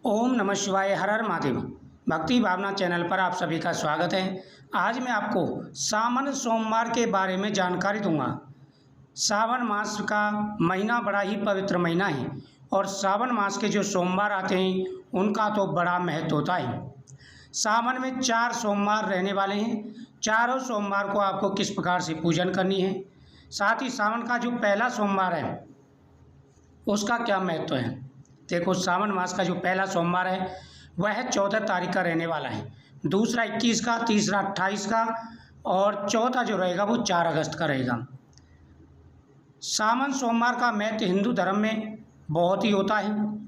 ओम नमः शिवाय। हर हर महादेव। भक्ति भावना चैनल पर आप सभी का स्वागत है। आज मैं आपको सावन सोमवार के बारे में जानकारी दूंगा। सावन मास का महीना बड़ा ही पवित्र महीना है और सावन मास के जो सोमवार आते हैं उनका तो बड़ा महत्व होता है। सावन में 4 सोमवार रहने वाले हैं। चारों सोमवार को आपको किस प्रकार से पूजन करनी है, साथ ही सावन का जो पहला सोमवार है उसका क्या महत्व है। देखो, सावन मास का जो पहला सोमवार है वह 14 तारीख का रहने वाला है, दूसरा 21 का, तीसरा 28 का और चौथा जो रहेगा वो 4 अगस्त का रहेगा। सावन सोमवार का महत्व हिंदू धर्म में बहुत ही होता है।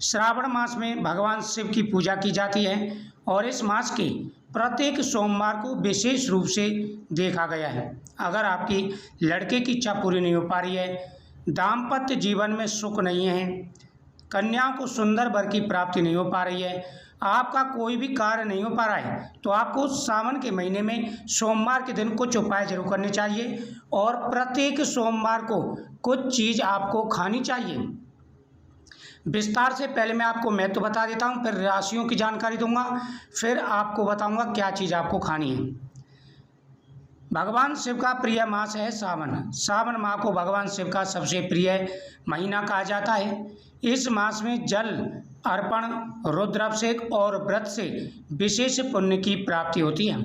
श्रावण मास में भगवान शिव की पूजा की जाती है और इस मास के प्रत्येक सोमवार को विशेष रूप से देखा गया है। अगर आपकी लड़के की इच्छा पूरी नहीं हो पा रही है, दाम्पत्य जीवन में सुख नहीं है, कन्याओं को सुंदर वर की प्राप्ति नहीं हो पा रही है, आपका कोई भी कार्य नहीं हो पा रहा है, तो आपको सावन के महीने में सोमवार के दिन कुछ उपाय जरूर करने चाहिए और प्रत्येक सोमवार को कुछ चीज़ आपको खानी चाहिए। विस्तार से पहले मैं आपको महत्व बता देता हूँ, फिर राशियों की जानकारी दूंगा, फिर आपको बताऊंगा क्या चीज़ आपको खानी है। भगवान शिव का प्रिय मास है सावन। सावन माह को भगवान शिव का सबसे प्रिय महीना कहा जाता है। इस मास में जल अर्पण, रुद्राभिषेक और व्रत से विशेष पुण्य की प्राप्ति होती है।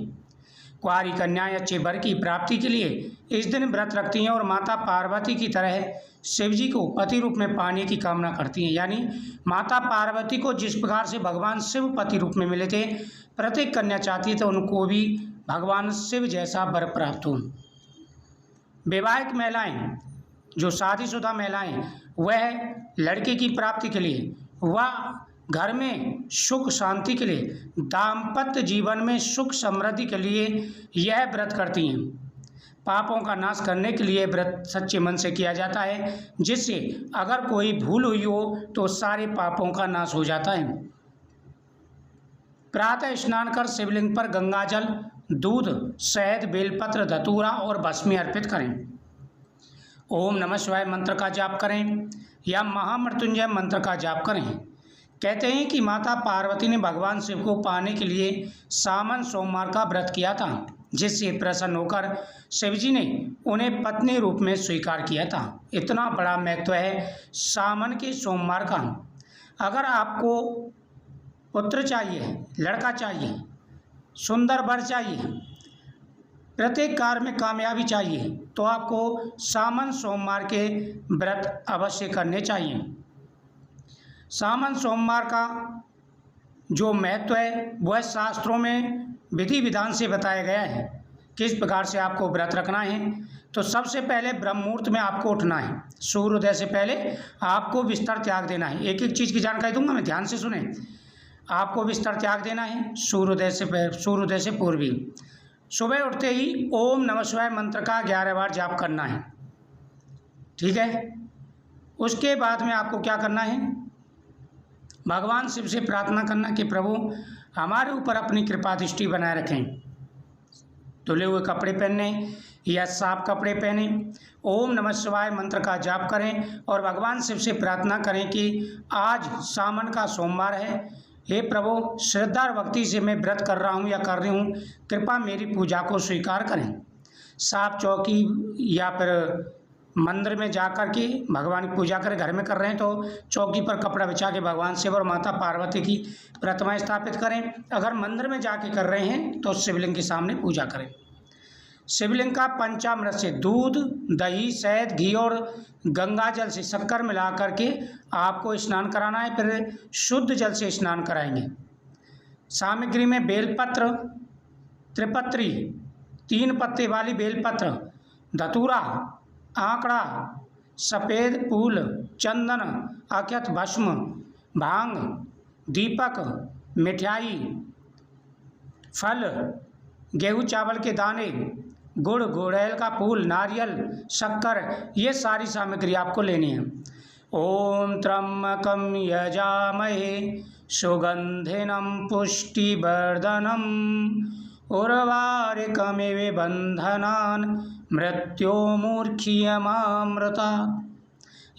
कुंवारी कन्याएं अच्छे वर की प्राप्ति के लिए इस दिन व्रत रखती हैं और माता पार्वती की तरह शिव जी को पति रूप में पाने की कामना करती हैं। यानी माता पार्वती को जिस प्रकार से भगवान शिव पति रूप में मिले थे, प्रत्येक कन्या चाहती है तो उनको भी भगवान शिव जैसा वर प्राप्त हो। विवाहित महिलाएं, जो शादीशुदा महिलाएं, वह लड़के की प्राप्ति के लिए, वह घर में सुख शांति के लिए, दाम्पत्य जीवन में सुख समृद्धि के लिए यह व्रत करती हैं। पापों का नाश करने के लिए व्रत सच्चे मन से किया जाता है, जिससे अगर कोई भूल हुई हो तो सारे पापों का नाश हो जाता है। प्रातः स्नान कर शिवलिंग पर गंगाजल, दूध, शहद, बेलपत्र, धतूरा और भस्मी अर्पित करें। ओम नमः शिवाय मंत्र का जाप करें या महामृत्युंजय मंत्र का जाप करें। कहते हैं कि माता पार्वती ने भगवान शिव को पाने के लिए सावन सोमवार का व्रत किया था, जिससे प्रसन्न होकर शिवजी ने उन्हें पत्नी रूप में स्वीकार किया था। इतना बड़ा महत्व है सावन के सोमवार का। अगर आपको पुत्र चाहिए, लड़का चाहिए, सुंदर वर चाहिए, प्रत्येक कार्य में कामयाबी चाहिए, तो आपको सावन सोमवार के व्रत अवश्य करने चाहिए। सावन सोमवार का जो महत्व है वह शास्त्रों में विधि विधान से बताया गया है। किस प्रकार से आपको व्रत रखना है, तो सबसे पहले ब्रह्म मुहूर्त में आपको उठना है। सूर्योदय से पहले आपको बिस्तर त्याग देना है। एक एक चीज़ की जानकारी दूंगा मैं, ध्यान से सुने। आपको बिस्तर त्याग देना है सूर्योदय से पूर्व ही। सुबह उठते ही ओम नमः शिवाय मंत्र का 11 बार जाप करना है, ठीक है। उसके बाद में आपको क्या करना है, भगवान शिव से प्रार्थना करना कि प्रभु हमारे ऊपर अपनी कृपा दृष्टि बनाए रखें। धुले हुए कपड़े पहनने या साफ कपड़े पहने, ओम नमः शिवाय मंत्र का जाप करें और भगवान शिव से प्रार्थना करें कि आज सावन का सोमवार है, हे प्रभु श्रद्धा और भक्ति से मैं व्रत कर रहा हूँ या कर रही हूँ, कृपा मेरी पूजा को स्वीकार करें। साफ चौकी या फिर मंदिर में जाकर के भगवान की पूजा करें। घर में कर रहे हैं तो चौकी पर कपड़ा बिछा के भगवान शिव और माता पार्वती की प्रतिमा स्थापित करें। अगर मंदिर में जाके कर रहे हैं तो शिवलिंग के सामने पूजा करें। शिवलिंग का पंचामृत से दूध, दही, शहद, घी और गंगा जल से शक्कर मिला करके आपको स्नान कराना है, फिर शुद्ध जल से स्नान कराएंगे। सामग्री में बेलपत्र, त्रिपत्री, 3 पत्ते वाली बेलपत्र, धतूरा, आंकड़ा, सफ़ेद फूल, चंदन, अक्षत, भस्म, भांग, दीपक, मिठाई, फल, गेहूँ चावल के दाने, गुड़, गुड़ैल का फूल, नारियल, शक्कर, ये सारी सामग्री आपको लेनी है। ओम त्र्यंबकं यजामहे सुगंधिनं पुष्टिवर्धनम् उर्वारुकमिव बंधनान् मृत्योर्मुक्षीयमामृता।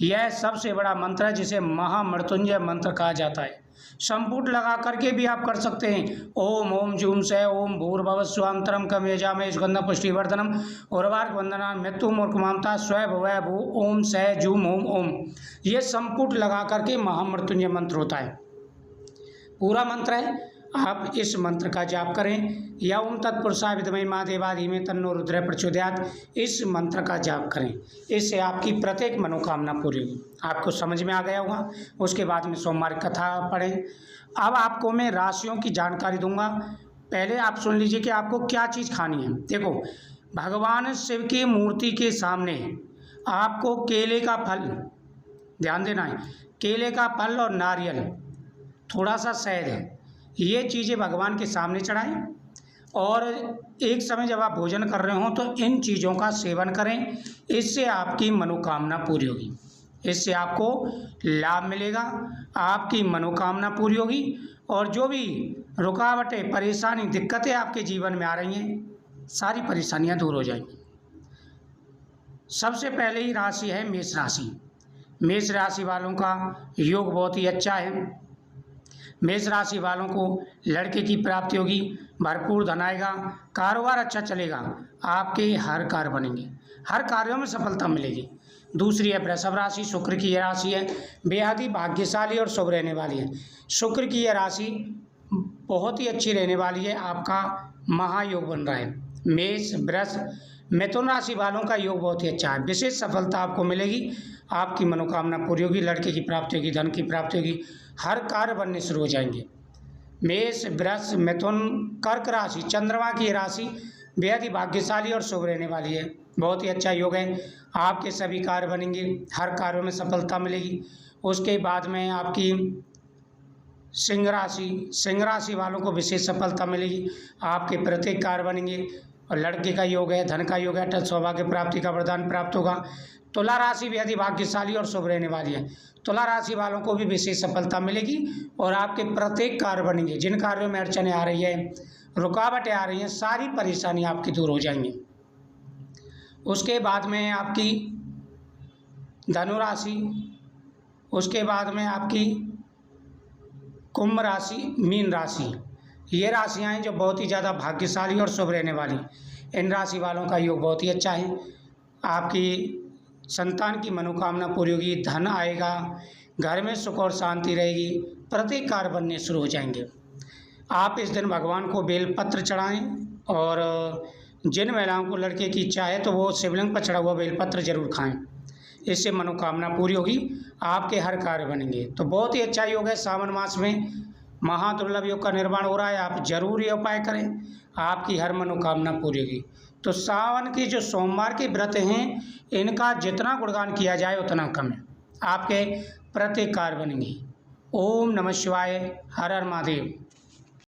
यह सबसे बड़ा मंत्र है जिसे महामृत्युंजय मंत्र कहा जाता है। संपुट लगा करके भी आप कर सकते हैं। ओम ओम जूम से ओम भूर्भुवः स्वः कम यजामहे सुगंधि पुष्टिवर्धनम उर्वारुक वंदना मृत्यु मूर्खमामता स्व भुवः भू ओम से जूम ओम ओम। ये संपुट लगा करके महामृत्युंजय मंत्र होता है। पूरा मंत्र है, आप इस मंत्र का जाप करें या ओम तत्पुरुषाय विद्महे महादेवाय धीमहि तन्नो रुद्रः प्रचोदयात्, इस मंत्र का जाप करें। इससे आपकी प्रत्येक मनोकामना पूरी होगी। आपको समझ में आ गया होगा। उसके बाद में सोमवार की कथा पढ़ें। अब आपको मैं राशियों की जानकारी दूंगा। पहले आप सुन लीजिए कि आपको क्या चीज़ खानी है। देखो, भगवान शिव की मूर्ति के सामने आपको केले का फल, ध्यान देना है, केले का फल और नारियल, थोड़ा सा शहद, ये चीज़ें भगवान के सामने चढ़ाएं। और एक समय जब आप भोजन कर रहे हो तो इन चीज़ों का सेवन करें। इससे आपकी मनोकामना पूरी होगी, इससे आपको लाभ मिलेगा, आपकी मनोकामना पूरी होगी। और जो भी रुकावटें, परेशानी, दिक्कतें आपके जीवन में आ रही हैं, सारी परेशानियां दूर हो जाएंगी। सबसे पहले ही राशि है मेष राशि। मेष राशि वालों का योग बहुत ही अच्छा है। मेष राशि वालों को लड़के की प्राप्ति होगी, भरपूर धन आएगा, कारोबार अच्छा चलेगा, आपके हर कार्य बनेंगे, हर कार्यों में सफलता मिलेगी। दूसरी है वृषभ राशि। शुक्र की यह राशि है, बेहद ही भाग्यशाली और शुभ रहने वाली है। शुक्र की यह राशि बहुत ही अच्छी रहने वाली है, आपका महायोग बन रहा है। मेष, वृष, मिथुन राशि वालों का योग बहुत ही अच्छा है, विशेष सफलता आपको मिलेगी, आपकी मनोकामना पूरी होगी, लड़के की प्राप्ति होगी, धन की प्राप्ति होगी, हर कार्य बनने शुरू हो जाएंगे। मेष, वृष, मिथुन, कर्क राशि, चंद्रमा की राशि बेहद ही भाग्यशाली और शुभ रहने वाली है, बहुत ही अच्छा योग है, आपके सभी कार्य बनेंगे, हर कार्यों में सफलता मिलेगी। उसके बाद में आपकी सिंह राशि, सिंह राशि वालों को विशेष सफलता मिलेगी, आपके प्रत्येक कार्य बनेंगे और लड़के का योग है, धन का योग है, अटल सौभाग्य प्राप्ति का वरदान प्राप्त होगा। तुला राशि बेहद ही भाग्यशाली और शुभ रहने वाली है, तुला राशि वालों को भी विशेष सफलता मिलेगी और आपके प्रत्येक कार्य बनेंगे। जिन कार्यों में अड़चनें आ रही है, रुकावटें आ रही हैं, सारी परेशानी आपकी दूर हो जाएंगी। उसके बाद में आपकी धनु राशि, उसके बाद में आपकी कुंभ राशि, मीन राशि, ये राशियाँ हैं जो बहुत ही ज़्यादा भाग्यशाली और शुभ रहने वाली। इन राशि वालों का योग बहुत ही अच्छा है, आपकी संतान की मनोकामना पूरी होगी, धन आएगा, घर में सुख और शांति रहेगी, प्रत्येक कार्य बनने शुरू हो जाएंगे। आप इस दिन भगवान को बेलपत्र चढ़ाएं और जिन महिलाओं को लड़के की इच्छा है तो वो शिवलिंग पर चढ़ा हुआ बेलपत्र जरूर खाएं, इससे मनोकामना पूरी होगी, आपके हर कार्य बनेंगे। तो बहुत ही अच्छा योग है। सावन मास में महादुर्लभ योग का निर्माण हो रहा है, आप जरूर ये उपाय करें, आपकी हर मनोकामना पूरी होगी। तो सावन के जो सोमवार के व्रत हैं, इनका जितना गुणगान किया जाए उतना कम है, आपके प्रत्येक कार्य बनेंगे। ओम नमः शिवाय, हर हर महादेव।